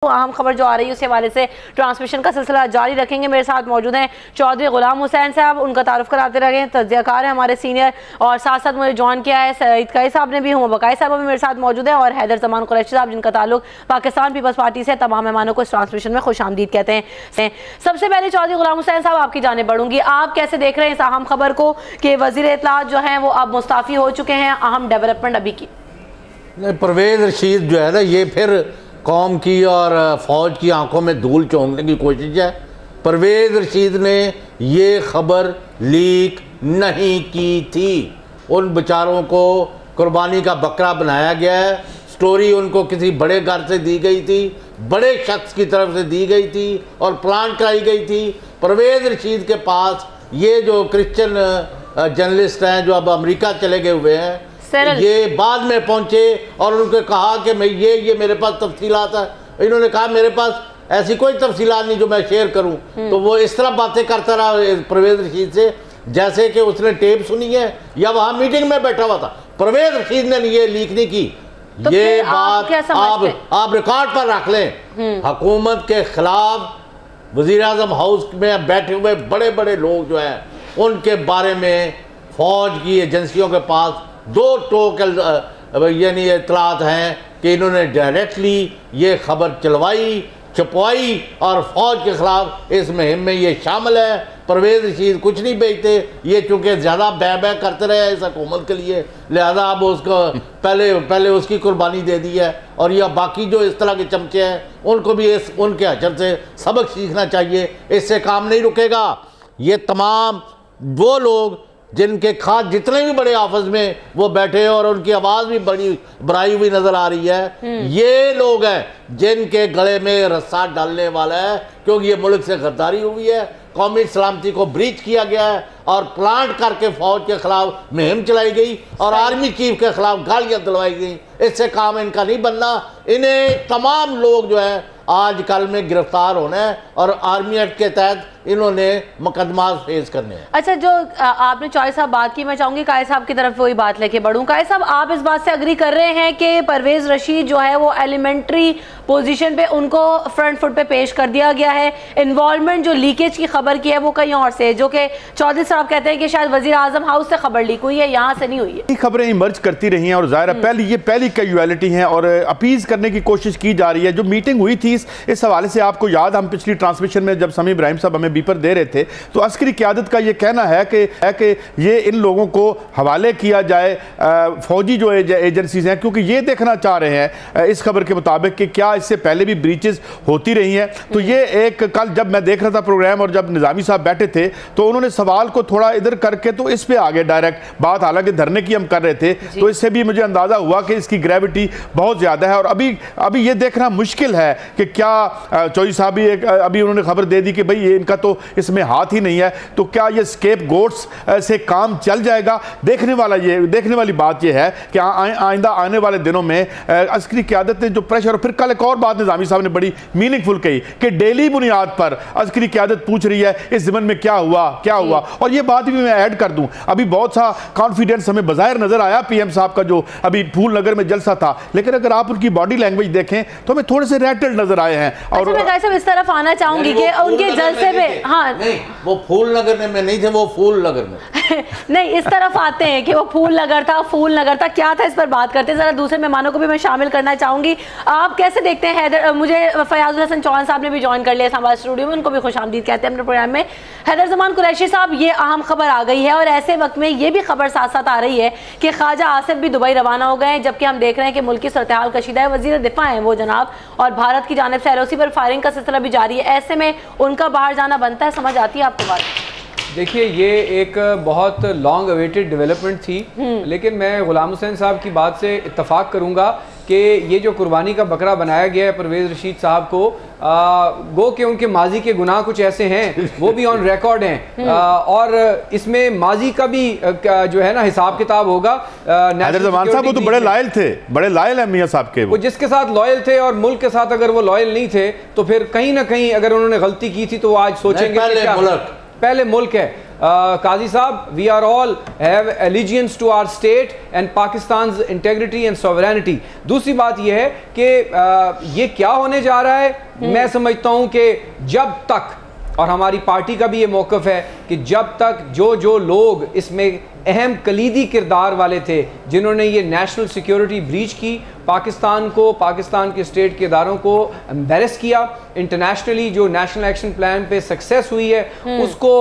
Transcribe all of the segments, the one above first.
اہم خبر جو آ رہی ہے اس حوالے سے ٹرانسمیشن کا سلسلہ جاری رکھیں گے۔ میرے ساتھ موجود ہیں چودھری غلام حسین صاحب، ان کا تعارف کراتے رہے ہیں، تجزیہ کار ہیں ہمارے سینئر، اور ساتھ ساتھ مجھے جوائن کیا ہے سعید قائی صاحب نے بھی، ہوں بقائی صاحب بھی میرے ساتھ موجود ہیں، اور حیدر زمان قریشی صاحب جن کا تعلق پاکستان پیپلز پارٹی سے۔ تمام مہمانوں کو اس ٹرانسمیشن میں خوش آمدید کہتے ہیں۔ سب سے پہلے چودھری غلام حسین صاحب آپ کی جانب بڑھوں گی، آپ کیسے دیکھ رہے ہیں اس اہم خبر کو کہ وزیر اطلاعات جو ہیں وہ اب مستعفی ہو چکے ہیں؟ اہم ڈیولپمنٹ ابھی کی پرویز رشید جو ہے نا، یہ پھر قوم کی اور فوج کی آنکھوں میں دھول چونکنے کی کوشش ہے۔ پرویز رشید نے یہ خبر لیک نہیں کی تھی، ان بیچاروں کو قربانی کا بکرا بنایا گیا ہے، سٹوری ان کو کسی بڑے گھر سے دی گئی تھی، بڑے شخص کی طرف سے دی گئی تھی اور پلان کرائی گئی تھی۔ پرویز رشید کے پاس یہ جو کرسچن جرنلسٹ ہیں جو اب امریکہ چلے گئے ہوئے ہیں، یہ بعد میں پہنچے اور ان کو کہا کہ میں یہ میرے پاس تفصیلات ہیں۔ انہوں نے کہا میرے پاس ایسی کوئی تفصیلات نہیں جو میں شیئر کروں، تو وہ اس طرح باتیں کرتا رہا پرویز رشید سے جیسے کہ اس نے ٹیپ سنی ہے یا وہاں میٹنگ میں بیٹھا ہوا تھا۔ پرویز رشید نے یہ لیک نہیں کی، یہ بات آپ ریکارڈ پر رکھ لیں۔ حکومت کے خلاف وزیر اعظم ہاؤس میں بیٹھے ہوئے بڑے بڑے لوگ جو ہیں ان کے بارے میں فوج کی ایجنسیوں کے پاس دو ٹوکل یعنی اطلاعات ہیں کہ انہوں نے ڈائریکٹلی یہ خبر چلوائی، چھپوائی اور فوج کے خلاف اس مہم میں یہ شامل ہے۔ پرویز رشید کچھ نہیں بیچتے، یہ چونکہ زیادہ بے کرتے رہے اس حکومت کے لیے، لہذا اب اس کو پہلے اس کی قربانی دے دی ہے، اور یہ باقی جو اس طرح کے چمچے ہیں ان کو بھی ان کے حجر سے سبق سیکھنا چاہیے، اس سے کام نہیں رکے گا۔ یہ تمام وہ لوگ جن کے خاص جتنے بھی بڑے آفس میں وہ بیٹھے اور ان کی آواز بھی بڑی برائی ہوئی نظر آ رہی ہے، یہ لوگ ہیں جن کے گلے میں رسا ڈالنے والا ہے، کیونکہ یہ ملک سے غداری ہوئی ہے، قومی سلامتی کو بریچ کیا گیا ہے اور پلانٹ کر کے فوج کے خلاف مہم چلائی گئی اور آرمی چیف کے خلاف گالیاں دلوائی گئیں۔ اس سے کام ان کا نہیں بننا۔ انہیں تمام لوگ جو ہیں آج کل میں گرفتار ہونا ہے اور آرمی ایکٹ کے تحت انہوں نے مقدمات فیس کرنے ہیں۔ اچھا، جو آپ نے چوائے صاحب بات کی، میں چاہوں گی قائد صاحب کی طرف وہی بات لے کے بڑھوں۔ قائد صاحب، آپ اس بات سے اگری کر رہے ہیں کہ پرویز رشید جو ہے وہ ایلیمنٹری پوزیشن پہ ان کو فرنٹ فٹ پہ پیش کر دیا گیا ہے، انوالومنٹ جو لیکیج کی خبر کی ہے وہ کہیں اور سے، جو کہ چودھری صاحب کہتے ہیں کہ شاید وزیر اعظم ہاؤس سے خبر لیک ہوئی ہے، یہاں سے نہیں ہوئی ہے۔ خبریں ایمرج کرتی رہی ہیں اور ظاہر ہے یہ پہلی کیجویلٹی ہیں اور اپیز کرنے کی کوشش کی جا رہی ہے۔ جو میٹنگ ہوئی تھی اس حوالے سے آپ کو یاد، ہم پچھلی ٹرانسمیشن میں جب سمیع ابراہیم صاحب ہمیں بیپر دے رہے تھے تو عسکری قیادت کا یہ کہنا ہے کہ یہ ان لوگوں کو حوالے کیا جائے فوجی جو ایجنسیز ہیں، کیونکہ یہ دیکھنا چاہ رہے ہیں اس خبر کے مطابق کہ کیا اس سے پہلے بھی بریچز ہوتی رہی ہیں۔ تو یہ ایک کل جب میں دیکھ رہا تھا پروگرام اور جب نظامی صاحب بیٹھے تھے تو انہوں نے سوال کو تھوڑا ادھر کر کے تو اس پہ آگے ڈائریکٹ بات، حالانکہ دھرنے کی ہم کر رہے تھے، تو اس سے بھی مجھے اندازہ ہوا کہ اس کی گریوٹی بہت زیادہ ہے، اور ابھی یہ دیکھنا مشکل ہے کہ کیا چودھری صاحب بھی ابھی انہوں نے خبر دے دی کہ بھئی یہ ان کا تو اس میں ہاتھ ہی نہیں ہے، تو کیا یہ اسکیپ گوٹس سے کام چل جائے گا؟ دیکھنے والی بات یہ ہے کہ آئندہ آنے والے دنوں میں عسکری قیادت نے جو پریشر، اور پھر کل ایک اور بات نظامی صاحب نے بڑی میننگ فل کہی کہ ڈیلی بنیاد پر عسکری قیادت پوچھ رہی ہے اس ضمن میں کیا ہوا، اور یہ بات بھی میں ایڈ کر دوں، ابھی بہت سا کانفیڈنس ہمیں بظاہر نظر آیا پی ایم صاحب کا جو ابھی پھول نگر میں جلسہ تھا، لیکن اگر آپ ان کی باڈی لینگویج دیکھیں تو ہمیں تھوڑے سے ریٹلڈ نظر آئے ہیں۔ اور اس طرف آنا چاہوں گی کہ ان کے جلسے میں وہ پھول نگر میں نہیں تھے، وہ پھول نگر میں نہیں، اس طرف آتے ہیں کہ وہ پھول نگر تھا کیا تھا، اس پر بات کرتے ہیں۔ ذرا دوسرے مہمانوں کو بھی میں شامل کرنا چاہوں گی۔ آپ کیسے دیکھتے ہیں حیدر، مجھے فیاض الحسن چوہان صاحب نے بھی جوائن کر لیا ہمارے اسٹوڈیو میں، ان کو بھی خوش آمدید کہتے ہیں اپنے پروگرام میں۔ حیدر زمان قریشی صاحب، یہ اہم خبر آ گئی ہے اور ایسے وقت میں یہ بھی خبر ساتھ ساتھ آ رہی ہے کہ خواجہ آصف بھی دبئی روانہ ہو گئے ہیں، جبکہ ہم دیکھ رہے ہیں کہ ملکی صورتحال کشیدہ ہے، وزیر دفاع ہیں وہ جناب، اور بھارت کی جانب سے LOC پر فائرنگ کا سلسلہ بھی جاری ہے، ایسے میں ان کا باہر جانا بنتا ہے، سمجھ آتی ہے آپ کو بات؟ دیکھیے، یہ ایک بہت لانگ اویٹڈ ڈیولپمنٹ تھی، لیکن میں غلام حسین صاحب کی بات سے اتفاق کروں گا کہ یہ جو قربانی کا بکرا بنایا گیا ہے پرویز رشید صاحب کو، گو کہ ان کے ماضی کے گناہ کچھ ایسے ہیں وہ بھی آن ریکارڈ ہیں، اور اس میں ماضی کا بھی جو ہے نا حساب کتاب ہوگا۔ حیدر زمان صاحب وہ تو بڑے لائل تھے، بڑے لائل ہیں میاں صاحب کے، وہ جس کے ساتھ لائل تھے اور ملک کے ساتھ اگر وہ لائل نہیں تھے تو پھر کہیں نہ کہیں اگر انہوں نے غلطی کی تھی تو وہ آج سوچیں گے کہ پہلے ملک ہے۔ قاضی صاحب, we are all have allegiance to our state and Pakistan's integrity and sovereignty. دوسری بات یہ ہے کہ یہ کیا ہونے جا رہا ہے, میں سمجھتا ہوں کہ جب تک, اور ہماری پارٹی کا بھی یہ موقف ہے کہ جب تک جو لوگ اس میں اہم کلیدی کردار والے تھے, جنہوں نے یہ نیشنل سیکیورٹی بریچ کی, پاکستان کو, پاکستان کے اسٹیٹ کے اداروں کو امبیرس کیا, انٹرنیشنلی جو نیشنل ایکشن پلان پہ سکسیس ہوئی ہے اس کو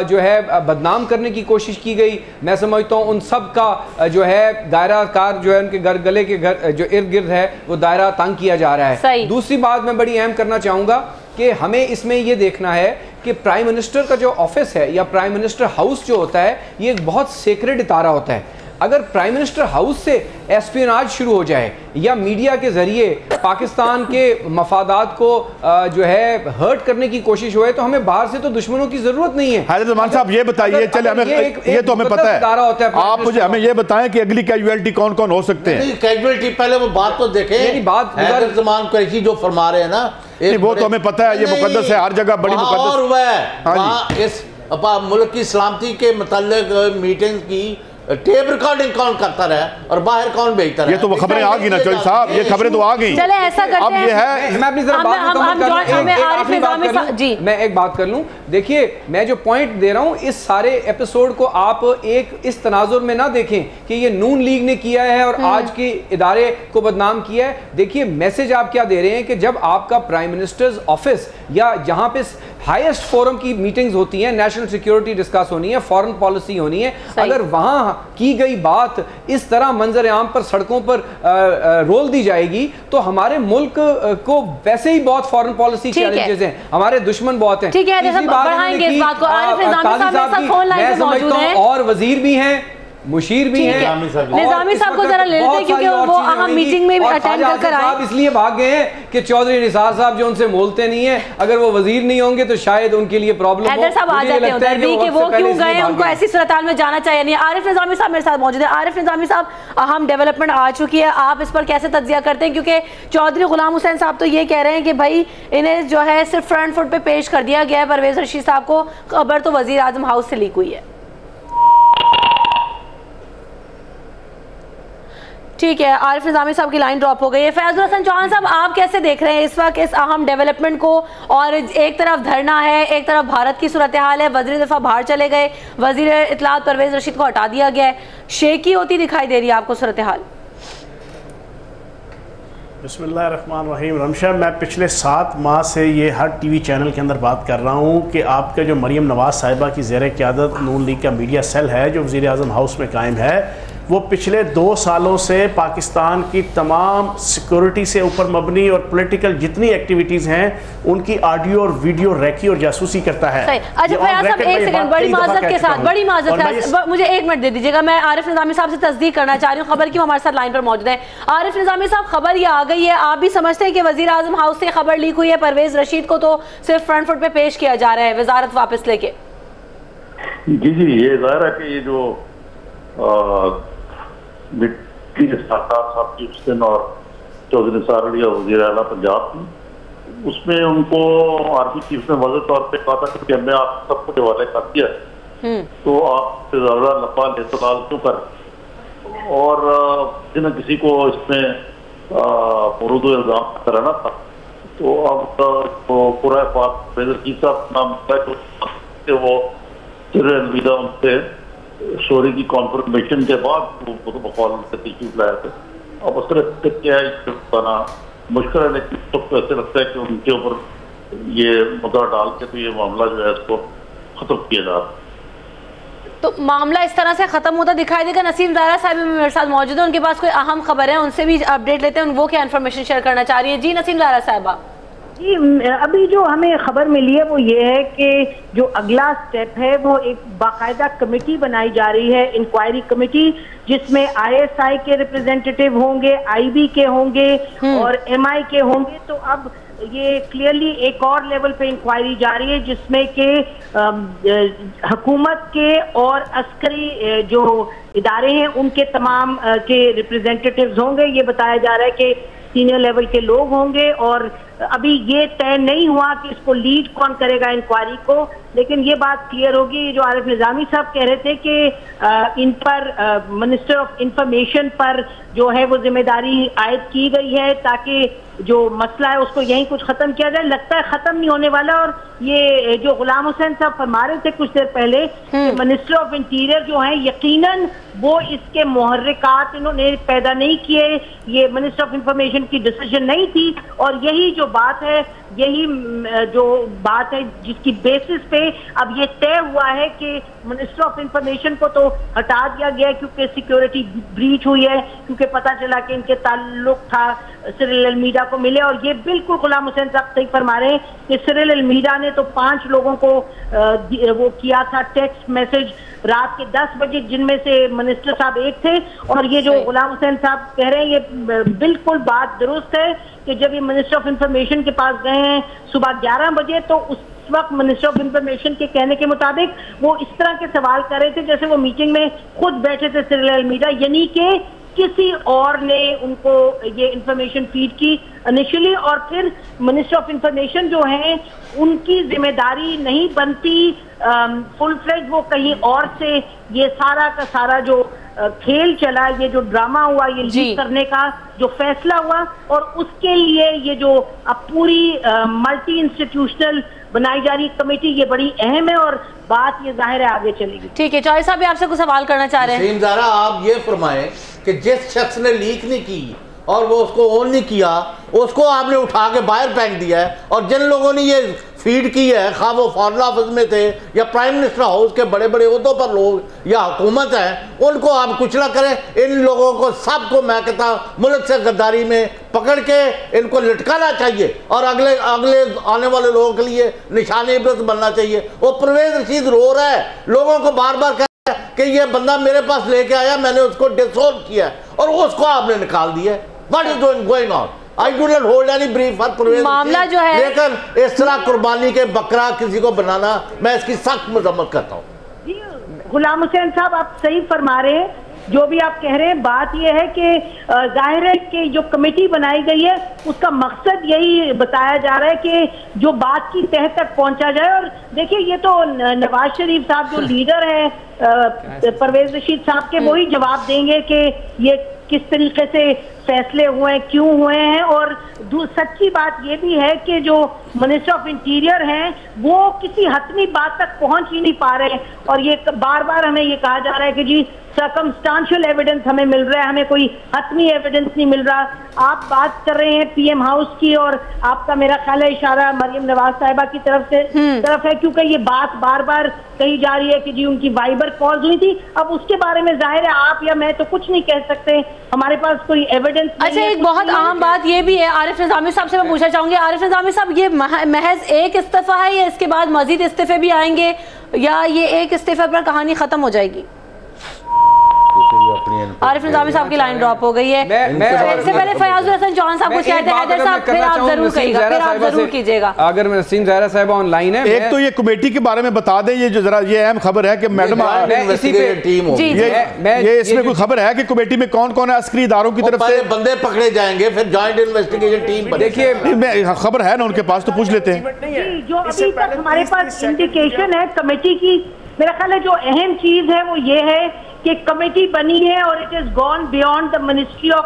جو ہے بدنام کرنے کی کوشش کی گئی, میں سمجھتا ہوں ان سب کا جو ہے دائرہ کار جو ہے ان کے گلے کے جو ارد گرد ہے وہ دائرہ تنگ کیا جا رہا ہے. دوسری بات میں بڑی اہم کرنا چاہوں گا کہ ہمیں اس میں یہ دیکھنا ہے کہ پرائم منسٹر کا جو آفس ہے یا پرائم منسٹر ہاؤس جو ہوتا ہے یہ ایک بہت سیکرڈ ادارہ ہوتا ہے. اگر پرائم منسٹر ہاؤس سے ایسپیناج شروع ہو جائے یا میڈیا کے ذریعے پاکستان کے مفادات کو جو ہے ہرٹ کرنے کی کوشش ہوئے تو ہمیں باہر سے تو دشمنوں کی ضرورت نہیں ہے. حیدر زمان صاحب یہ بتائیے, چلے ہمیں یہ تو ہمیں پتہ ہے, آپ مجھے ہمیں یہ بتائیں کہ اگلی کیجویلٹی کون کون ہو سکتے ہیں. کیجویلٹی پہلے وہ بات تو دیکھیں, حیدر زمان قریشی جو فرما رہے ہیں نا وہ تو ہمیں پتہ ہے, یہ مقدس ہے, ہر جگہ بڑی مقدس اور ہوا ہے وہاں اس ملک کی سلامتی کے متعلق میٹنگ کی ٹیپ ریکارڈنگ کون کرتا رہا اور باہر کون بھیجتا رہا. یہ تو وہ خبریں آ گئی نا چوہدری صاحب, یہ خبریں تو آ گئی. چلے ایسا کرتے ہیں, اب یہ ہے میں اپنی ذرا بات مکمل کر لوں, میں ایک بات کر لوں. دیکھیے میں جو پوائنٹ دے رہا ہوں, اس سارے ایپیسوڈ کو آپ ایک اس تناظر میں نہ دیکھیں کہ یہ نون لیگ نے کیا ہے اور آج کے ادارے کو بدنام کیا ہے. دیکھیے میسج آپ کیا دے رہے ہیں کہ جب آپ کا پرائم منسٹرز آفس یا جہاں پہ ہائیسٹ فورم کی میٹنگز ہوتی ہیں, نیشنل سیکیورٹی ڈسکس ہونی ہے, فورن پالیسی ہونی ہے, اگر وہاں کی گئی بات اس طرح منظر عام پر سڑکوں پر رول دی جائے گی تو ہمارے ملک کو ویسے ہی بہت فورن پالیسی چیلنجز ہیں, ہمارے دشمن بہت ہیں. ٹھیک ہے, بڑھائیں گے اس بات کو. عارف نظامی صاحب میرے ساتھ فون لائن پہ موجود ہیں, اور وزیر بھی ہیں, مشیر بھی ہیں. نظامی صاحب کو ذرا لے لیتے کیونکہ وہ اہم میٹنگ میں بھی اٹینڈ کر آئے. اس لیے بھاگ گئے ہیں کہ چودھری نثار صاحب جو ان سے مولتے نہیں ہیں, اگر وہ وزیر نہیں ہوں گے تو شاید ان کے لیے پرابلم ہو. حیدر صاحب آ جاتے ہیں ادھر بھی کہ وہ کیوں گئے, ان کو ایسی صورتحال میں جانا چاہیے نہیں. عارف نظامی صاحب میرے ساتھ موجود ہیں. عارف نظامی صاحب اہم ڈیولپمنٹ آ چکی ہے, آپ اس پر کیسے تجزیہ کرتے ہیں؟ کیونکہ چودھری غلام حسین صاحب تو یہ کہہ رہے ہیں کہ بھائی انہیں جو ہے صرف فرنٹ فٹ پہ پیش کر دیا گیا ہے پرویز رشید صاحب کو, خبر تو وزیر اعظم ہاؤس سے لیک ہوئی ہے. ٹھیک ہے, عارف نظامی صاحب کی لائن ڈراپ ہو گئی ہے. فیاض الحسن چوہان صاحب آپ کیسے دیکھ رہے ہیں اس وقت اس اہم ڈیولپمنٹ کو؟ اور ایک طرف دھرنا ہے, ایک طرف بھارت کی صورتحال ہے, وزیر دفاع باہر چلے گئے, وزیر اطلاعات پرویز رشید کو ہٹا دیا گیا ہے, شیکی ہوتی دکھائی دے رہی ہے آپ کو صورتحال؟ بسم اللہ الرحمن الرحیم. رمشا, میں پچھلے 7 ماہ سے یہ ہر ٹی وی چینل کے اندر بات کر رہا ہوں کہ آپ کا جو مریم نواز صاحبہ کی زیر قیادت نون لیگ کا میڈیا سیل ہے جو وزیر اعظم ہاؤس میں قائم ہے, وہ پچھلے 2 سالوں سے پاکستان کی تمام سیکورٹی سے اوپر مبنی اور پولیٹیکل جتنی ایکٹیویٹیز ہیں ان کی آڈیو اور ویڈیو ریکی اور جاسوسی کرتا ہے. اچھا فیاض صاحب ایک سیکنڈ, بڑی معذرت کے ساتھ, بڑی معذرت, مجھے 1 منٹ دے دیجیے گا. میں عارف نظامی صاحب سے تصدیق کرنا چاہ رہی ہوں خبر کی, وہ ہمارے ساتھ لائن پر موجود ہیں. عارف نظامی صاحب خبر یہ آ گئی ہے, آپ بھی سمجھتے ہیں کہ وزیر اعظم ہاؤس سے خبر لیک ہوئی ہے, پرویز رشید کو تو صرف فرنٹ فٹ پہ پیش کیا جا رہا ہے وزارت واپس لے کے؟ جی یہ ظاہر ہے کہ یہ جو صاحب کی اس دن اور چودھری نثار علی اور وزیر اعلیٰ پنجاب کی, اس میں ان کو آرمی چیف نے واضح طور پہ کہا تھا کہ میں آپ سب کو حوالے کر دیا تو آپ سے زیادہ لمبا استعمال کیوں کر, اور کسی نہ کسی کو اس میں مرود و الزام کرانا تھا. تو اب پورا پرویز رشید صاحب نام ہے وہ سر الوداع ان سے شوری کی کانفرمیشن کے بعد وہ بقول سے تشریف لائے تھے. اب اس طرح کیا ہے بنا مشکل ہے, لیکن سب کو ایسے لگتا ہے کہ ان کے اوپر یہ مدعا ڈال کے تو یہ معاملہ جو ہے اس کو ختم کیا جا رہا ہے. تو معاملہ اس طرح سے ختم ہوتا دکھائی دے گا. نسیم زہرا صاحب میرے ساتھ موجود ہیں, ان کے پاس کوئی اہم خبر ہے, ان سے بھی اپڈیٹ لیتے ہیں, وہ کیا انفارمیشن شیئر کرنا چاہ رہی ہیں. جی نسیم زہرا صاحبہ. جی ابھی جو ہمیں خبر ملی ہے وہ یہ ہے کہ جو اگلا سٹیپ ہے وہ ایک باقاعدہ کمیٹی بنائی جا رہی ہے, انکوائری کمیٹی, جس میں ISI کے ریپرزینٹیٹیو ہوں گے, IB کے ہوں گے اور MI کے ہوں گے. تو اب یہ کلیئرلی ایک اور لیول پہ انکوائری جاری ہے جس میں کہ حکومت کے اور عسکری جو ادارے ہیں ان کے تمام کے ریپرزینٹیٹیوز ہوں گے. یہ بتایا جا رہا ہے کہ سینئر لیول کے لوگ ہوں گے اور ابھی یہ طے نہیں ہوا کہ اس کو لیڈ کون کرے گا انکوائری کو، لیکن یہ بات کلیئر ہوگی جو عارف نظامی صاحب کہہ رہے تھے کہ ان پر منسٹر آف انفارمیشن پر جو ہے وہ ذمہ داری عائد کی گئی ہے تاکہ جو مسئلہ ہے اس کو یہیں کچھ ختم کیا جائے. لگتا ہے ختم نہیں ہونے والا. اور یہ جو غلام حسین صاحب فرما رہے تھے کچھ دیر پہلے کہ منسٹر آف انٹیریئر جو ہیں یقیناً وہ اس کے محرکات انہوں نے پیدا نہیں کیے، یہ منسٹر آف انفارمیشن کی ڈیسیژن نہیں تھی، اور یہی جو بات ہے جس کی بیسس پہ اب یہ طے ہوا ہے کہ منسٹر آف انفارمیشن کو تو ہٹا دیا گیا کیونکہ سیکیورٹی بریچ ہوئی ہے، کیونکہ پتہ چلا کہ ان کے تعلق تھا سرل المیڈا کو ملے. اور یہ بالکل غلام حسین صاحب صحیح فرما رہے ہیں کہ سرل المیڈا نے تو 5 لوگوں کو وہ کیا تھا ٹیکسٹ میسج رات کے 10 بجے، جن میں سے منسٹر صاحب ایک تھے. اور یہ جو غلام حسین صاحب کہہ رہے ہیں یہ بالکل بات درست ہے کہ جب یہ منسٹر آف انفارمیشن کے پاس گئے ہیں صبح 11 بجے تو اس وقت منسٹر آف انفارمیشن کے کہنے کے مطابق وہ اس طرح کے سوال کر رہے تھے جیسے وہ میٹنگ میں خود بیٹھے تھے سرل المیڈا، یعنی کہ کسی اور نے ان کو یہ انفارمیشن فیڈ کی انیشلی. اور پھر منسٹر آف انفارمیشن جو ہیں ان کی ذمہ داری نہیں بنتی فل فلیج، وہ کہیں اور سے یہ سارا کا سارا جو کھیل چلا، یہ جو ڈرامہ ہوا، یہ لیک کرنے کا جو فیصلہ ہوا، اور اس کے لیے یہ جو اب پوری ملٹی انسٹیٹیوشنل بنائی جا رہی کمیٹی یہ بڑی اہم ہے اور بات یہ ظاہر ہے آگے چلے گی. ٹھیک ہے، چوہے صاحب بھی آپ سے کچھ سوال کرنا چاہ رہے ہیں. نسیم زہرا آپ یہ فرمائیں کہ جس شخص نے لیک نہیں کی اور وہ اس کو اون نہیں کیا اس کو آپ نے اٹھا کے باہر پھینک دیا ہے، اور جن لوگوں نے یہ فیڈ کی ہے خواہ وہ فارن آفس میں تھے یا پرائم منسٹر ہاؤس کے بڑے بڑے عہدوں پر لوگ یا حکومت ہیں، ان کو آپ کچھ نہ کریں. ان لوگوں کو سب کو میں کہتا ملک سے غداری میں پکڑ کے ان کو لٹکانا چاہیے اور اگلے آنے والے لوگوں کے لیے نشان عبرت بننا چاہیے. وہ پرویز رشید رو رہا ہے لوگوں کو بار بار کہ یہ بندہ میرے پاس لے کے آیا، میں نے اس کو ڈسولو کیا اور اس کو آپ نے نکال دیا. What is going on? I do not hold any brief for Pervez معاملہ جو ہے لیکن اس طرح قربانی کے بکرا کسی کو بنانا میں اس کی سخت مذمت کرتا ہوں. جی غلام حسین صاحب آپ صحیح فرما رہے ہیں، جو بھی آپ کہہ رہے ہیں. بات یہ ہے کہ ظاہر ہے کہ جو کمیٹی بنائی گئی ہے اس کا مقصد یہی بتایا جا رہا ہے کہ جو بات کی تہہ تک پہنچا جائے. اور دیکھیے یہ تو نواز شریف صاحب جو لیڈر ہیں پرویز رشید صاحب کے، وہی جواب دیں گے کہ یہ کس طریقے سے فیصلے ہوئے ہیں، کیوں ہوئے ہیں. اور سچی بات یہ بھی ہے کہ جو منسٹر آف انٹیریئر ہیں وہ کسی حتمی بات تک پہنچ ہی نہیں پا رہے. اور یہ بار بار ہمیں یہ کہا جا رہا ہے کہ جی سرکمسٹانشل ایویڈنس ہمیں مل رہا ہے، ہمیں کوئی حتمی ایویڈنس نہیں مل رہا. آپ بات کر رہے ہیں پی ایم ہاؤس کی اور آپ کا میرا خیال ہے اشارہ مریم نواز صاحبہ کی طرف ہے، کیونکہ یہ بات بار بار کہی جا رہی ہے کہ جی ان کی وائبر کالز ہوئی تھی. اب اس کے بارے میں ظاہر ہے آپ یا میں تو کچھ نہیں کہہ سکتے، ہمارے پاس کوئی ایویڈنس. اچھا ایک بہت عام بات یہ بھی ہے عارف نظامی صاحب سے میں پوچھنا چاہوں گی. عارف نظامی صاحب یہ محض ایک استعفیٰ ہے یا اس کے بعد مزید استعفے بھی آئیں گے یا یہ ایک استعفے پر کہانی ختم ہو جائے گی؟ عارف نظامی صاحب کی لائن ڈراپ ہو گئی ہے. اس سے پہلے فیاض الحسن چوہان صاحب کچھ کہتے ہیں حیدر صاحب پھر آپ ضرور کہیے گا، پھر آپ ضرور کیجئے گا. اگر نسیم زہرا صاحبہ آن لائن ہے، ایک تو یہ کمیٹی کے بارے میں بتا دیں، یہ جو ذرا یہ اہم خبر ہے کہ میڈم یہ اس میں کوئی خبر ہے کہ کمیٹی میں کون کون ہے عسکری اداروں کی طرف سے بندے پکڑے جائیں گے پھر جوائنٹ انویسٹیگیشن ٹیم. دیکھیے خبر ہے نا ان کے پاس تو پوچھ لیتے ہیں. جو ابھی تک ہمارے پاس انڈیکیشن ہے کمیٹی کی، میرا خیال ہے جو اہم چیز ہے وہ یہ ہے کہ کمیٹی بنی ہے اور it is gone beyond the ministry of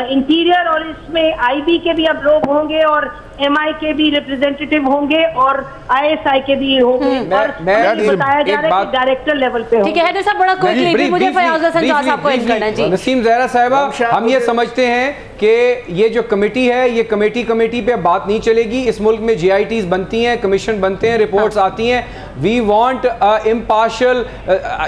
interior, اور اس میں آئی بی کے بھی اب لوگ ہوں گے اور ایم آئی کے بھی ریپرزینٹیٹیو ہوں گے اور آئی ایس آئی کے بھی ہوں گے، اور بتایا جا رہا ہے کہ ڈائریکٹر لیول پہ. ٹھیک ہے حیدر صاحب بڑا کوئکلی مجھے فیاض الحسن چوہان صاحب کو ایڈ کرنا ہے. جی نسیم زہرا صاحبہ ہم یہ سمجھتے ہیں کہ یہ جو کمیٹی ہے یہ کمیٹی پہ بات نہیں چلے گی. اس ملک میں جی آئی ٹیز بنتی ہیں، کمیشن بنتے ہیں، رپورٹس آتی ہیں. We want impartial.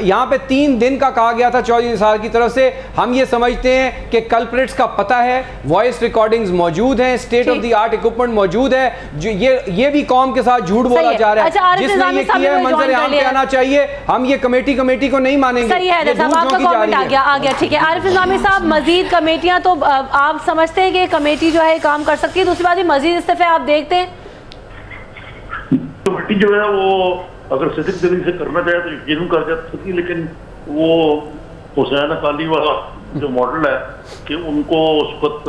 یہاں پہ 3 دن کا کہا گیا تھا چودھری نثار کی طرف سے. ہم یہ سمجھتے ہیں کہ کلپریٹس کا پتہ ہے، وائس ریکارڈنگز موجود ہیں، state of the art equipment موجود ہے. یہ بھی قوم کے ساتھ جھوٹ بولا جا رہا ہے. جس نے یہ کیا ہے منظر عام پہ آنا چاہیے. ہم یہ کمیٹی کو نہیں مانیں گے. صحیح ہے صاحب، آپ کا کامنٹ آ گیا. ٹھیک ہے عارف نظامی صاحب، مزید کمیٹیاں تو آپ سمجھتے ہیں کہ کمیٹی جو ہے کام کر سکتی ہے؟ دوسری بات مزید استعفے آپ دیکھتے ہیں؟ کمیٹی جو ہے وہ اگر صدق دلی سے کرنا چاہے تو یقیناً کر جا سکتی، لیکن وہ حسین اقالی والا جو ماڈل ہے کہ ان کو اس وقت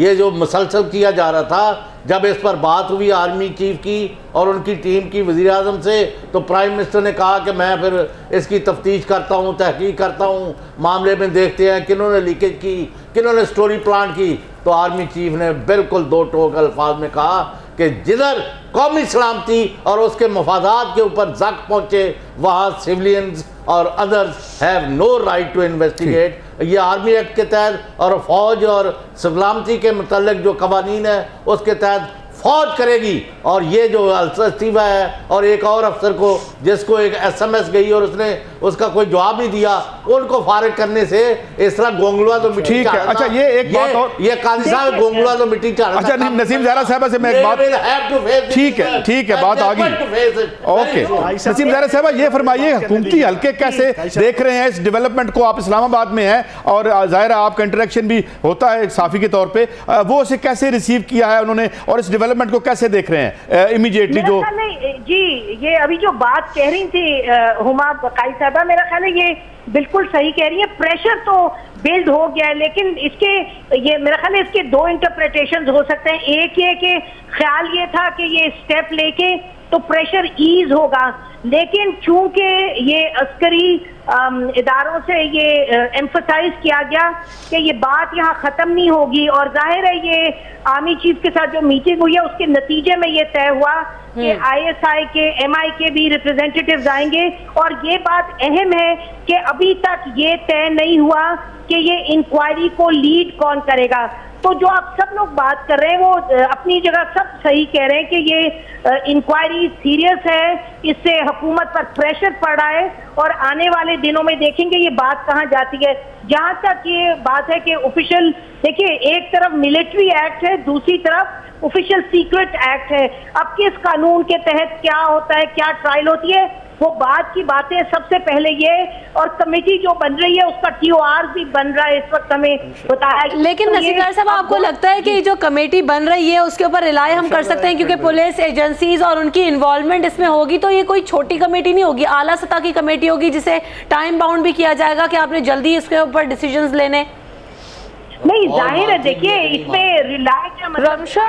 یہ جو مسلسل کیا جا رہا تھا، جب اس پر بات ہوئی آرمی چیف کی اور ان کی ٹیم کی وزیر اعظم سے، تو پرائم منسٹر نے کہا کہ میں پھر اس کی تفتیش کرتا ہوں، تحقیق کرتا ہوں، معاملے میں دیکھتے ہیں کنہوں نے لیکیج کی، کنہوں نے سٹوری پلانٹ کی۔ تو آرمی چیف نے بالکل دو ٹوک الفاظ میں کہا کہ جدھر قومی سلامتی اور اس کے مفادات کے اوپر زخم پہنچے وہاں سیولینز اور others have no right to investigate. یہ آرمی ایکٹ کے تحت اور فوج اور سلامتی کے متعلق جو قوانین ہے اس کے تحت فوج کرے گی۔ اور یہ جو استعفیٰ ہے اور ایک اور افسر کو جس کو ایک ایس ایم ایس گئی اور اس نے اس کا کوئی جواب نہیں دیا، ان کو فارغ کرنے سے اس طرح گونگلوا تو مٹی چاڑنا۔ اچھا یہ ایک بات اور یہ قاضی صاحب گونگلوا تو مٹی چاڑنا۔ اچھا نسیم زہرا صاحبہ سے میں ایک بات، ٹھیک ہے بات آگئی۔ اوکے نسیم زہرا صاحبہ یہ فرمائیے حکومتی حلقے کیسے دیکھ رہے ہیں اس ڈیولپمنٹ کو؟ آپ اسلام آباد میں ہیں اور ظاہر آپ کا انٹریکشن بھی ہوتا ہے ایک صحافی کے طور پہ، وہ اسے کیسے ریسیو کیا ہے انہوں نے اور اس ڈیولپمنٹ کو کیسے دیکھ رہے ہیں امیجیٹلی؟ جو جی یہ ابھی جو بات کہہ رہی تھی ہما بقائی صاحبہ، میرا خیال ہے یہ بالکل صحیح کہہ رہی ہے۔ پریشر تو بلڈ ہو گیا ہے، لیکن اس کے یہ میرا خیال ہے اس کے دو انٹرپریٹیشنز ہو سکتے ہیں۔ ایک یہ کہ خیال یہ تھا کہ یہ اسٹیپ لے کے تو پریشر ایز ہوگا، لیکن چونکہ یہ عسکری اداروں سے یہ ایمفسائز کیا گیا کہ یہ بات یہاں ختم نہیں ہوگی، اور ظاہر ہے یہ آرمی چیف کے ساتھ جو میٹنگ ہوئی ہے اس کے نتیجے میں یہ طے ہوا کہ آئی ایس آئی کے ایم آئی کے بھی ریپریزنٹیٹیوز آئیں گے۔ اور یہ بات اہم ہے کہ ابھی تک یہ طے نہیں ہوا کہ یہ انکوائری کو لیڈ کون کرے گا۔ تو جو آپ سب لوگ بات کر رہے ہیں وہ اپنی جگہ سب صحیح کہہ رہے ہیں کہ یہ انکوائری سیریس ہے، اس سے حکومت پر پریشر پڑ رہا ہے، اور آنے والے دنوں میں دیکھیں گے یہ بات کہاں جاتی ہے۔ جہاں تک یہ بات ہے کہ آفیشل، دیکھیں ایک طرف ملٹری ایکٹ ہے، دوسری طرف آفیشل سیکرٹ ایکٹ ہے۔ اب کس قانون کے تحت کیا ہوتا ہے، کیا ٹرائل ہوتی ہے، وہ بات کی باتیں سب سے پہلے یہ، اور کمیٹی جو بن رہی ہے اس کا ٹی او آر بھی بن رہا ہے اس وقت ہمیں بتایا۔ لیکن نسیم زہرا صاحب آپ کو لگتا ہے کہ جو کمیٹی بن رہی ہے اس کے اوپر ریلائی ہم کر سکتے ہیں کیونکہ پولیس ایجنسیز اور ان کی انوالومنٹ اس میں ہوگی، تو یہ کوئی چھوٹی کمیٹی نہیں ہوگی، اعلیٰ سطح کی کمیٹی ہوگی جسے ٹائم باؤنڈ بھی کیا جائے گا کہ آپ نے جلدی اس کے اوپر ڈیسیجنز لینے؟ نہیں ظاہر ہے، دیکھیے اس میں ریلائی کا رمشا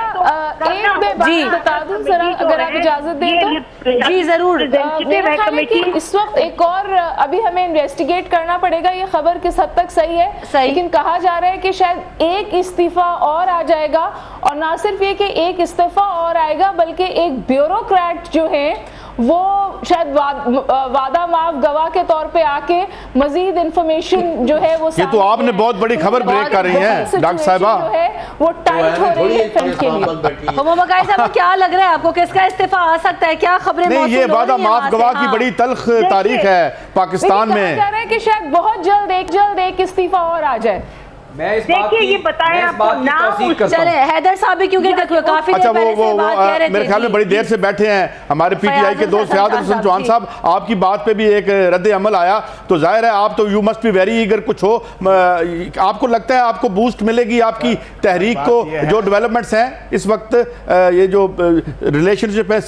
ایک میں بات بتا دوں ذرا اگر آپ اجازت دیں تو؟ جی ضرور۔ میرا خیال ہے کہ اس وقت ایک اور ابھی ہمیں انویسٹیگیٹ کرنا پڑے گا، یہ خبر کس حد تک صحیح ہے، لیکن کہا جا رہا ہے کہ شاید ایک استعفیٰ اور آ جائے گا، اور نہ صرف یہ کہ ایک استعفیٰ اور آئے گا بلکہ ایک بیوروکریٹ جو ہے وہ شاید وعدہ معاف گواہ کے طور پہ آ کے مزید انفارمیشن جو ہے وہ، یہ تو آپ نے بہت بڑی خبر بریک کر رہی ہیں ڈاکٹر صاحبہ، جو ہے وہ ٹائٹ ہو رہی ہے فیلڈ کے لیے۔ ہما بقائی صاحب کیا لگ رہا ہے آپ کو، کس کا استعفیٰ آ سکتا ہے؟ کیا خبریں موصول ہو رہی ہیں؟ نہیں یہ وعدہ معاف گواہ کی بڑی تلخ تاریخ ہے پاکستان میں۔ کہا جا رہا ہے کہ شاید بہت جلد ایک استعفیٰ اور آ جائے۔ میں اس بات کی توثیق کرتا ہوں۔ چلے حیدر صاحب بھی کیونکہ کافی دیر پہلے سے بات کہہ رہے تھے، میرے خیال میں بڑی دیر سے بیٹھے ہیں ہمارے پی ٹی آئی کے دوست فیاض الحسن چوہان صاحب، آپ کی بات پہ بھی ایک رد عمل آیا، تو ظاہر ہے آپ تو you must be very eager, کچھ ہو آپ کو لگتا ہے آپ کو بوسٹ ملے گی آپ کی تحریک کو؟ جو ڈیولپمنٹس ہیں اس وقت یہ جو ریلیشن شپ ہے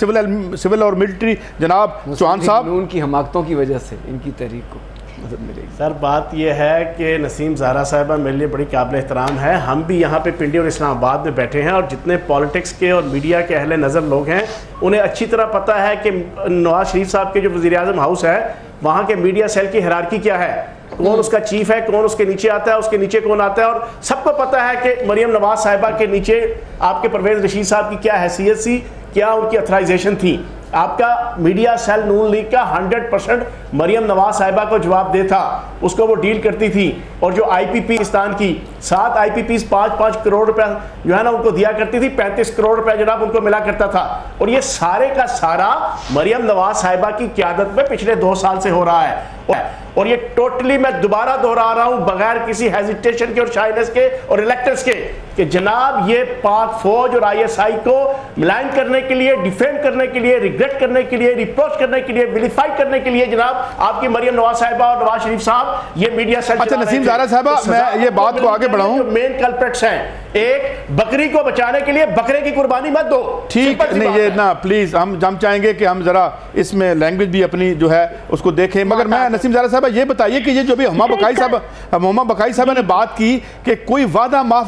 سول اور ملٹری، جناب چوہان صاحب، ان کی حماقتوں کی وجہ سے ان کی تحریک کو مدد ملے گی۔ سر بات یہ ہے کہ نسیم زہرا صاحبہ میرے لیے بڑی قابل احترام ہے، ہم بھی یہاں پہ پنڈی اور اسلام آباد میں بیٹھے ہیں، اور جتنے پالیٹکس کے اور میڈیا کے اہل نظر لوگ ہیں انہیں اچھی طرح پتہ ہے کہ نواز شریف صاحب کے جو وزیر اعظم ہاؤس ہے وہاں کے میڈیا سیل کی ہیرارکی کیا ہے، کون اس کا چیف ہے، کون اس کے نیچے آتا ہے، اس کے نیچے کون آتا ہے، اور سب کو پتہ ہے کہ مریم نواز صاحبہ کے نیچے آپ کے پرویز رشید صاحب کی کیا حیثیت تھی، کیا ان کی اتھرائزیشن تھی۔ آپ کا میڈیا سیل نون لیگ کا 100% مریم نواز صاحبہ کو جواب دے تھا، اس کو وہ ڈیل کرتی تھی، اور جو آئی پی پی پاکستان کی 7 آئی پی پیز 5 کروڑ روپے جو ہے نا ان کو دیا کرتی تھی، 35 کروڑ روپے جناب ان کو ملا کرتا تھا، اور یہ سارے کا سارا مریم نواز صاحبہ کی قیادت میں پچھلے 2 سال سے ہو رہا ہے، اور یہ ٹوٹلی میں دوبارہ دہرا رہا ہوں بغیر کسی ہیزیٹیشن کے اور شائنس کے اور الیکٹرز کے، کہ جناب یہ پاک فوج اور آئی ایس آئی کو ملائن کرنے کے لیے، ڈیفینڈ کرنے کے لیے، ریگریٹ کرنے کے لیے، ریپروچ کرنے کے لیے، ویلیفائی کرنے کے لیے جناب آپ کی مریم نواز صاحبہ اور نواز شریف صاحب یہ میڈیا سیل۔ اچھا نسیم زہرا صاحبہ میں یہ بات کو آگے بڑھاؤں، جو مین کلپریٹس ہیں، ایک بکری کو بچانے کے لیے بکرے کی قربانی مت دو، ٹھیک نہیں یہ نا پلیز ہم چاہیں گے کہ ہم ذرا اس میں لینگویج بھی اپنی جو ہے اس کو دیکھیں، مگر میں نسیم زہرا صاحبہ یہ بتائیے کہ یہ جو بھی ہما بقائی صاحبہ نے بات کی کہ کوئی وعدہ معاف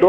2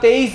23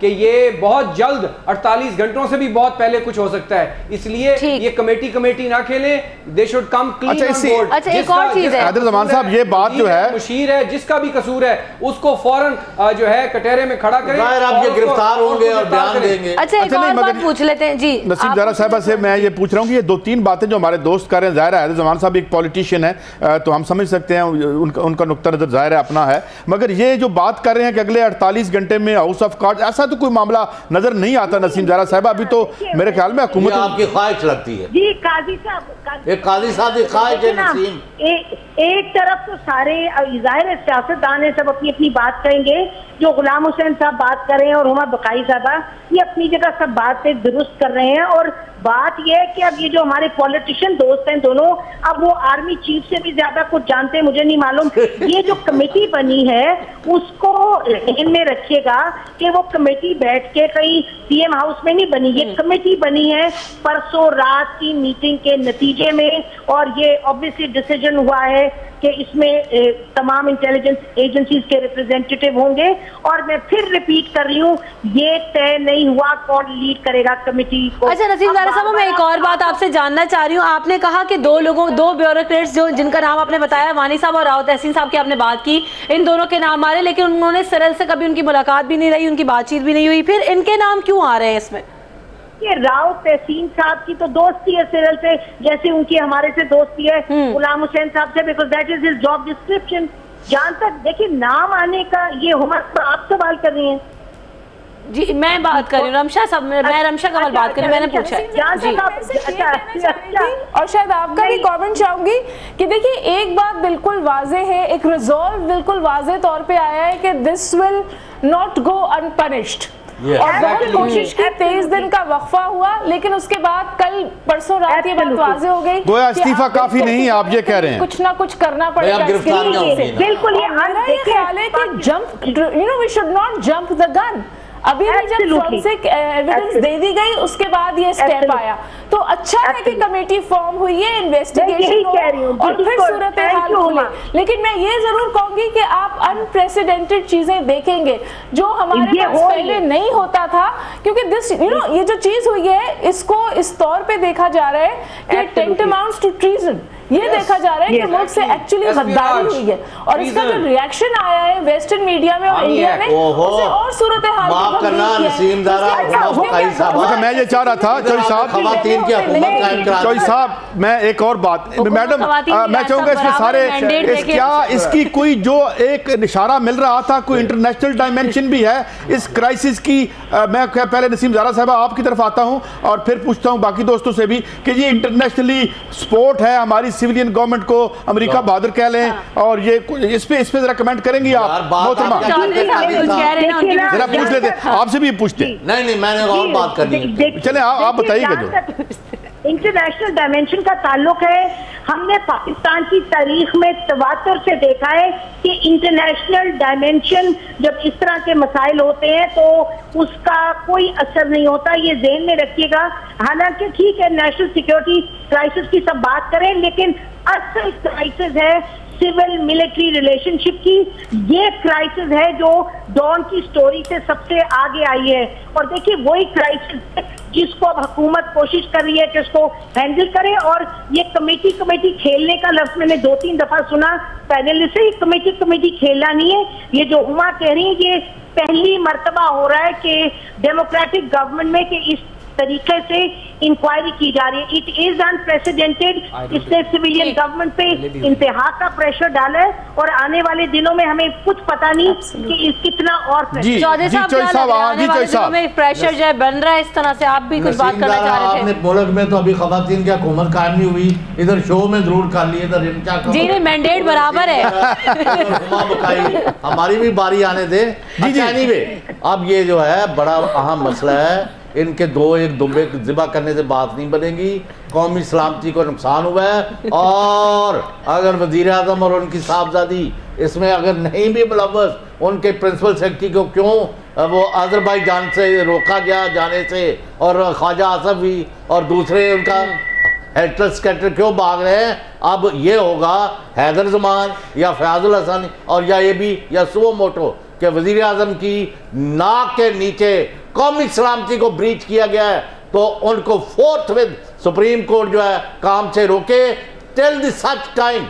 کہ یہ بہت جلد 48 گھنٹوں سے بھی بہت پہلے کچھ ہو سکتا ہے، اس لیے یہ کمیٹی نہ کھیلیں، they should come clean on board. اچھا ایک اور چیز ہے حیدر زمان صاحب، یہ بات جو ہے مشیر ہے، جس کا بھی قصور ہے اس کو فوراً جو ہے کٹہرے میں کھڑا کریں، آپ یہ گرفتار ہوں گے اور بیان دیں گے۔ اچھا ایک اور بات پوچھ لیتے ہیں جی نسیم زہرا صاحبہ سے میں یہ پوچھ رہا ہوں کہ یہ 2-3 باتیں جو ہمارے دوست کر رہے ہیں، ظاہر ہے حیدر زمان صاحب ایک پولیٹیشین ہے تو ہم سمجھ سکتے ہیں ان کا نقطہ نظر ظاہر ہے اپنا ہے، مگر یہ جو بات کر رہے ہیں کہ اگلے 48 گھنٹے میں ہاؤس آف کارڈز، ایسا تو کوئی معاملہ نظر نہیں آتا نسیم زہرا صاحبہ۔ ابھی تو میرے خیال میں حکومت آپ کی خواہش لگتی ہے جی قاضی صاحب، ایک قاضی صاحب کی خواہش ہے نسیم۔ ایک طرف تو سارے ظاہر سیاستدان ہیں، سب اپنی اپنی بات کہیں گے، جو غلام حسین صاحب بات کر رہے ہیں اور ہما بقائی صاحبہ یہ اپنی جگہ سب باتیں درست کر رہے ہیں، اور بات یہ ہے کہ اب یہ جو ہمارے پولیٹیشین دوست ہیں دونوں، اب وہ آرمی چیف سے بھی زیادہ کچھ جانتے ہیں، مجھے نہیں معلوم۔ یہ جو کمیٹی بنی ہے اس کو ذہن میں رکھیے گا کہ وہ کمیٹی بیٹھ کے کہیں پی ایم ہاؤس میں نہیں بنی، یہ کمیٹی بنی ہے پرسوں رات کی میٹنگ کے نتیجے میں، اور یہ obviously ڈیسیجن ہوا ہے کہ اس میں تمام انٹیلیجنس ایجنسیز کے ریپرزینٹیٹیو ہوں گے، اور میں پھر ریپیٹ کر رہی ہوں یہ طے نہیں ہوا کون لیڈ کرے گا کمیٹی کو۔ اچھا نسیم زہرا صاحب، میں ایک اور بات آپ سے جاننا چاہ رہی ہوں، آپ نے کہا کہ دو بیوروکریٹس جن کا نام آپ نے بتایا، وانی صاحب اور راؤ تحسین صاحب کی آپ نے بات کی، ان دونوں کے نام آ رہے، لیکن انہوں نے سرل سے کبھی ان کی ملاقات بھی نہیں رہی، ان کی بات چیت بھی نہیں ہوئی، پھر ان کے نام کیوں آ رہے ہیں اس میں؟ یہ راؤ تحسین صاحب کی تو دوستی ہے سرل سے، جیسے ان کی ہمارے سے دوستی ہے غلام حسین صاحب سے، because that is his job description. جہاں تک دیکھیے نام آنے کا یہ آپ سوال کر رہی ہیں جی، میں بات کر رہی ہوں رمشا صاحب، میں رمشا کمل بات کر رہی ہوں، میں نے پوچھا جی، اور شاید آپ کا بھی کامنٹ چاہوں گی کہ دیکھیے ایک بات بالکل واضح ہے، ایک ریزولو بالکل واضح طور پہ آیا ہے کہ دس ول ناٹ گو انپنشڈ، اور بہت کوشش کی، 23 دن کا وقفہ ہوا، لیکن اس کے بعد کل پرسوں رات یہ بات واضح ہو گئی گویا استعفیٰ کافی نہیں، آپ یہ کہہ رہے ہیں کچھ نہ کچھ کرنا پڑے گا اس کے لیے۔ بالکل یہ خیال ہے کہ jump, you know we should not jump the gun. ابھی بھی جب فورنسک ایویڈنس دے دی گئی اس کے بعد یہ سٹیپ آیا، تو اچھا ہے کہ کمیٹی فارم ہوئی ہے، انویسٹیگیشن ہو اور پھر صورتحال کھلے، لیکن میں یہ ضرور کہوں گی کہ آپ انپریسیڈنٹڈ چیزیں دیکھیں گے جو ہمارے پاس پہلے نہیں ہوتا تھا، کیونکہ دس یو نو یہ جو چیز ہوئی ہے اس کو اس طور پہ دیکھا جا رہا ہے کہ ٹینٹ اماؤنٹس ٹو ٹریزن، یہ دیکھا جا رہا ہے کہ ملک سے ایکچولی غداری ہوئی ہے، اور اس کا جو ریاکشن آیا ہے ویسٹرن میڈیا میں اور انڈیا میں، اسے اور صورتحال معاف کرنا نسیم زہرا صاحب، میں یہ چاہ رہا تھا چوئی صاحب، خواتین کی حکومت قائم کرا، چوئی صاحب میں ایک اور بات، میڈم میں چاہوں گا اس میں سارے کیا اس کی کوئی جو ایک اشارہ مل رہا تھا، کوئی انٹرنیشنل ڈائمنشن بھی ہے اس کرائسس کی؟ میں پہلے نسیم زہرا صاحبہ آپ کی طرف آتا ہوں اور پھر پوچھتا ہوں باقی دوستوں سے بھی کہ یہ انٹرنیشنلی سپورٹ ہے ہماری سیویلین گورنمنٹ کو، امریکہ بہادر کہہ لیں، اور یہ اس پہ ذرا کمنٹ کریں گی آپ محترمہ؟ ذرا پوچھ لیتے، آپ سے بھی پوچھتے ہیں۔ نہیں میں نے اور بات کرنی ہے، چلیں آپ بتائیے گا۔ جو انٹرنیشنل ڈائمنشن کا تعلق ہے، ہم نے پاکستان کی تاریخ میں تواتر سے دیکھا ہے کہ انٹرنیشنل ڈائمنشن جب اس طرح کے مسائل ہوتے ہیں تو اس کا کوئی اثر نہیں ہوتا، یہ ذہن میں رکھیے گا۔ حالانکہ ٹھیک ہے نیشنل سیکیورٹی کرائسس کی سب بات کریں، لیکن اصل کرائسس ہے سول ملٹری ریلیشن شپ کی، یہ کرائسس ہے جو ڈان کی سٹوری سے سب سے آگے آئی ہے، اور دیکھیے وہی کرائسس ہے جس کو اب حکومت کوشش کر رہی ہے کہ اس کو ہینڈل کرے، اور یہ کمیٹی کھیلنے کا لفظ میں نے 2-3 دفعہ سنا پینل سے، یہ کمیٹی کھیلنا نہیں ہے، یہ جو ہما کہہ رہی ہیں یہ پہلی مرتبہ ہو رہا ہے کہ ڈیموکریٹک گورنمنٹ میں کہ اس طریقے سے انکوائری کی جا رہی ہے، اٹ از انپریسیڈنٹڈ۔ اس نے سویلین گورنمنٹ پہ انتہا کا پریشر ڈالا ہے، اور آنے والے دنوں میں ہمیں کچھ پتہ نہیں کہ اس کتنا اور چودھری صاحب آنے والے دنوں میں پریشر جو ہے بن رہا ہے اس طرح سے، آپ بھی کچھ بات کرنا چاہ رہے تھے؟ ملک میں تو ابھی خواتین کی حکومت قائم نہیں ہوئی، ادھر شو میں ضرور کر لی، ادھر جی نہیں مینڈیٹ برابر ہے، ہماری بھی باری آنے دے۔ اب یہ جو ہے بڑا اہم مسئلہ ہے، ان کے ایک دمبے ذبح کرنے سے بات نہیں بنے گی، قومی سلامتی کو نقصان ہوا ہے، اور اگر وزیر اعظم اور ان کی صاحبزادی اس میں اگر نہیں بھی ملوث، ان کے پرنسپل سیکرٹری کو کیوں وہ آذربائیجان سے روکا گیا جانے سے، اور خواجہ آصف بھی اور دوسرے ان کا ہیڈ سیکرٹری کیوں بھاگ رہے ہیں؟ اب یہ ہوگا حیدر زمان یا فیاض الحسن اور یا یہ بھی یا سو موٹو کہ وزیر اعظم کی ناک کے نیچے قومی سلامتی کو بریچ کیا گیا ہے تو ان کو فورتھ ود سپریم کورٹ جو ہے کام سے روکے till the such time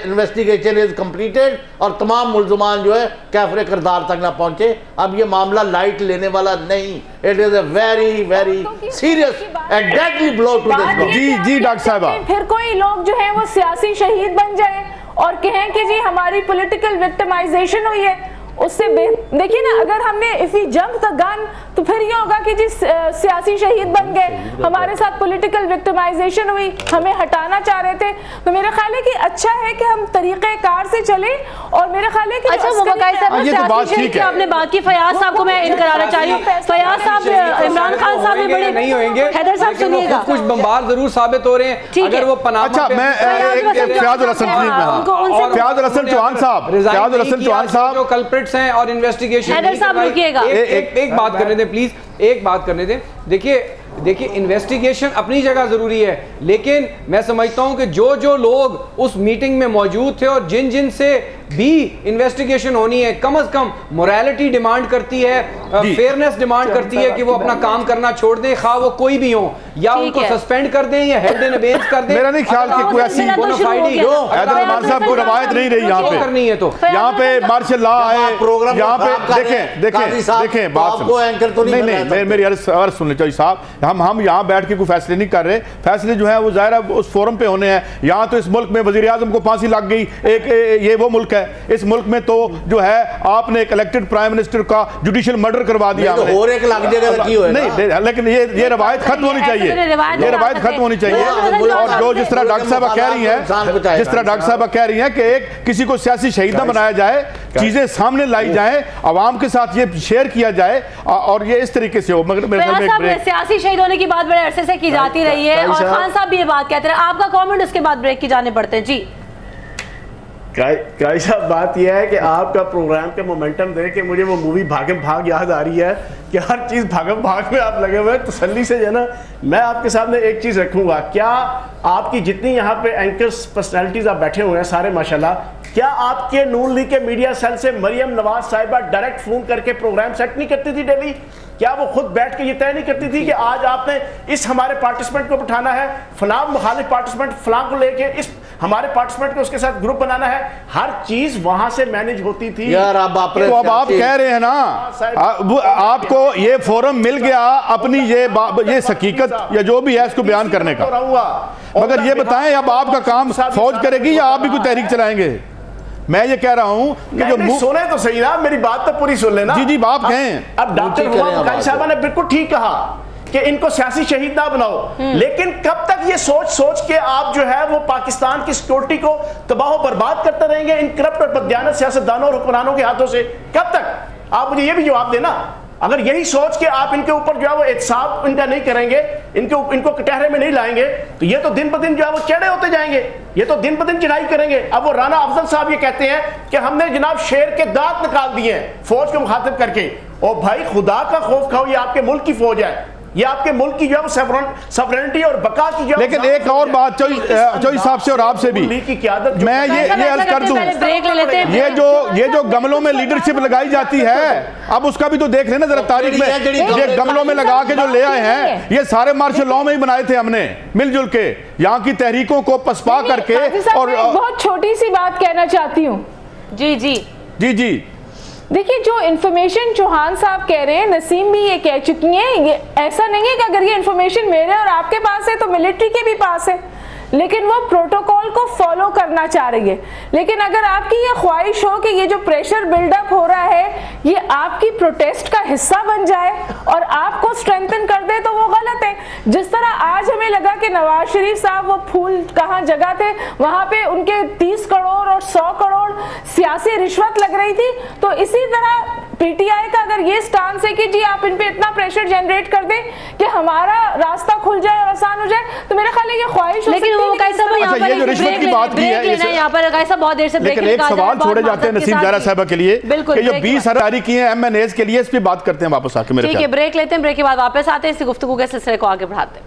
investigation is completed اور تمام ملزمان جو ہے کیفر کردار تک نہ پہنچے. اب یہ معاملہ لائٹ لینے والا نہیں. It is a very very serious and deadly blow to this law. جی ڈاکٹر صاحبہ, پھر کوئی لوگ جو ہیں وہ سیاسی شہید بن جائیں اور کہیں کہ جی ہماری پولیٹیکل وکٹمائزیشن ہوئی ہے. اس سے دیکھیے نا, اگر ہم نے if we jump the gun تو پھر یہ ہوگا کہ جی سیاسی شہید بن گئے, ہمارے ساتھ پولیٹیکل وکٹمائزیشن ہوئی, ہمیں ہٹانا چاہ رہے تھے. تو میرا خیال ہے کہ اچھا ہے کہ ہم طریقہ کار سے چلیں, اور میرا خیال ہے کہ اچھا مبکائی صاحب سیاسی شہید کی آپ نے بات کی, فیاض صاحب کو میں ان کرانا چاہ رہی ہوں. فیاض صاحب عمران خان صاحب بھی بڑے نہیں ہوئیں گے, حیدر صاحب سنیے گا, کچھ بمبار ضرور ثابت ہو رہے ہیں اگر وہ پناما. اچھا میں فیاض الحسن چوہان صاحب جو کلپرٹس ہیں اور حیدر صاحب رکیے گا, ایک بات کرنے دیں پلیز, ایک بات کرنے دیں. دیکھیے انویسٹیگیشن اپنی جگہ ضروری ہے, لیکن میں سمجھتا ہوں کہ جو لوگ اس میٹنگ میں موجود تھے اور جن سے بھی انویسٹیگیشن ہونی ہے, کم از کم موریلٹی ڈیمانڈ کرتی ہے, فیئرنیس ڈیمانڈ کرتی ہے کہ وہ اپنا کام کرنا چھوڑ دیں, خواہ وہ کوئی بھی ہوں, یا ان کو سسپینڈ کر دیں یا ہیلڈ ان ابیئنس کر دیں. میرا نہیں خیال کہ کوئی ایسی حیدر عمان صاحب کو روایت نہیں رہی یہاں پہ. یہاں پہ مارشل لا آئے, یہاں پہ دیکھیں بات نہیں, میری عرض سننے چاہیے صاحب, ہم یہاں بیٹھ کے کوئی فیصلے نہیں کر رہے. فیصلے جو ہیں وہ ظاہر اس فورم پہ ہونے ہیں. یہاں تو اس ملک میں وزیر اعظم کو پھانسی لگ گئی, یہ وہ ملک ہے. اس ملک میں تو جو ہے آپ نے ایک الیکٹڈ پرائم منسٹر کا جوڈیشل مرڈر کروا دیا. نہیں, لیکن یہ روایت ختم ہونی چاہیے, یہ روایت ختم ہونی چاہیے. اور جو جس طرح ڈاکٹر صاحبہ کہہ رہی ہیں کہ ایک کسی کو سیاسی شہید نہ بنایا جائے, چیزیں سامنے لائی جائیں, عوام کے ساتھ یہ شیئر کیا جائے, اور یہ اس طریقے سے ہو. مگر سیاسی شہید ہونے کی بات بڑے عرصے سے کی جاتی رہی ہے, اور خان صاحب بھی یہ بات کہتے ہیں. آپ کا کامنٹ اس کے بعد بریک کی جانے پڑتے ہیں. جی قائی صاحب, بات یہ ہے کہ آپ کا پروگرام کے مومنٹم دے کہ مجھے وہ مووی بھاگم بھاگ یاد آ رہی ہے کہ ہر چیز بھاگم بھاگ میں آپ لگے ہوئے. تسلی سے جو ہے نا, میں آپ کے سامنے ایک چیز رکھوں گا, کیا آپ کی جتنی یہاں پہ اینکرز پرسنالٹیز آپ بیٹھے ہوئے ہیں سارے ماشاءاللہ, کیا آپ کے نون لیگ کے میڈیا سیل سے مریم نواز صاحبہ ڈائریکٹ فون کر کے پروگرام سیٹ نہیں کرتی تھی ڈیلی؟ کیا وہ خود بیٹھ کے یہ طے نہیں کرتی تھی کہ آج آپ نے اس ہمارے پارٹیسپینٹ کو بٹھانا ہے, فلاں مخالف پارٹیسپینٹ فلاں کو لے کے اس ہمارے پارٹیسپینٹ کو اس کے ساتھ گروپ بنانا ہے؟ ہر چیز وہاں سے مینج ہوتی تھی. یار اب آپ کہہ رہے ہیں نا, آپ کو یہ فورم مل گیا اپنی یہ حقیقت یا جو بھی ہے اس کو بیان کرنے کا, مگر یہ بتائیں اب آپ کا کام فوج کرے گی یا آپ بھی کوئی تحریک چلائیں گے؟ میں یہ کہہ رہا ہوں کہ جو سنیں تو صحیح نا, میری بات تو پوری سن لینا. جی آپ کہیں. اب ڈاکٹر مبکائی صاحبہ نے بالکل ٹھیک کہا کہ ان کو سیاسی شہید نہ بناؤ, لیکن کب تک یہ سوچ کے آپ جو ہے وہ پاکستان کی سیکورٹی کو تباہ و برباد کرتے رہیں گے ان کرپٹ اور بددیانت سیاستدانوں اور حکمرانوں کے ہاتھوں سے؟ کب تک؟ آپ مجھے یہ بھی جواب دینا. اگر یہی سوچ کے آپ ان کے اوپر جو ہے وہ احتساب ان کا نہیں کریں گے, ان کو کٹہرے میں نہیں لائیں گے, تو یہ تو دن بہ دن جو ہے وہ چڑھے ہوتے جائیں گے, یہ تو دن بہ دن چڑھائی کریں گے. اب وہ رانا افضل صاحب یہ کہتے ہیں کہ ہم نے جناب شیر کے دانت نکال دیے ہیں فوج کو مخاطب کر کے. اور بھائی خدا کا خوف کھاؤ, یہ آپ کے ملک کی فوج ہے, یہ آپ کے ملک کی جو ہے سیورنٹی اور بقا کی جو ہے. لیکن ایک اور بات چوئی صاحب سے اور آپ سے بھی میں یہ عرض کر دوں, یہ جو گملوں میں لیڈرشپ لگائی جاتی ہے, اب اس کا بھی تو دیکھ لیں نا ذرا تاریخ میں. یہ گملوں میں لگا کے جو لے آئے ہیں یہ سارے مارشل لاء میں ہی بنائے تھے ہم نے مل جل کے, یہاں کی تحریکوں کو پسپا کر کے. اور بہت چھوٹی سی بات کہنا چاہتی ہوں. جی دیکھیے, جو انفارمیشن چوہان صاحب کہہ رہے ہیں, نسیم بھی یہ کہہ چکی ہیں, یہ ایسا نہیں ہے کہ اگر یہ انفارمیشن میرے اور آپ کے پاس ہے تو ملٹری کے بھی پاس ہے, لیکن وہ پروٹوکول کو فالو کرنا چاہ رہی ہے. لیکن اگر آپ کی یہ خواہش ہو کہ یہ جو پریشر بلڈ اپ ہو رہا ہے یہ آپ کی پروٹیسٹ کا حصہ بن جائے اور آپ کو سٹرینتھن کر دے تو وہ غلط ہے. جس طرح آج ہمیں لگا کہ نواز شریف صاحب وہ پھول کہاں جگہ تھے, وہاں پہ ان کے 30 کروڑ اور 100 کروڑ سیاسی رشوت لگ رہی تھی, تو اسی طرح پی ٹی آئی کا اگر یہ سٹانس ہے کہ جی آپ ان پہ اتنا پریشر جنریٹ کر دیں کہ ہمارا راستہ کھل جائے اور آسان ہو جائے, تو میرا خیال ہے یہ خواہش ہو سکتی ہے. یہ جو رشوت کی بات کی ہے, لیکن ایک سوال چھوڑے جاتے ہیں نسیم زہرا صاحبہ کے لیے کہ جو 20 جاری کی ہیں ایم این ایز کے لیے, اس پہ بات کرتے ہیں واپس آ کے. ٹھیک ہے, بریک لیتے ہیں, بریک کے بعد واپس آتے ہیں, اس گفتگو کے سلسلے کو آگے بڑھاتے ہیں.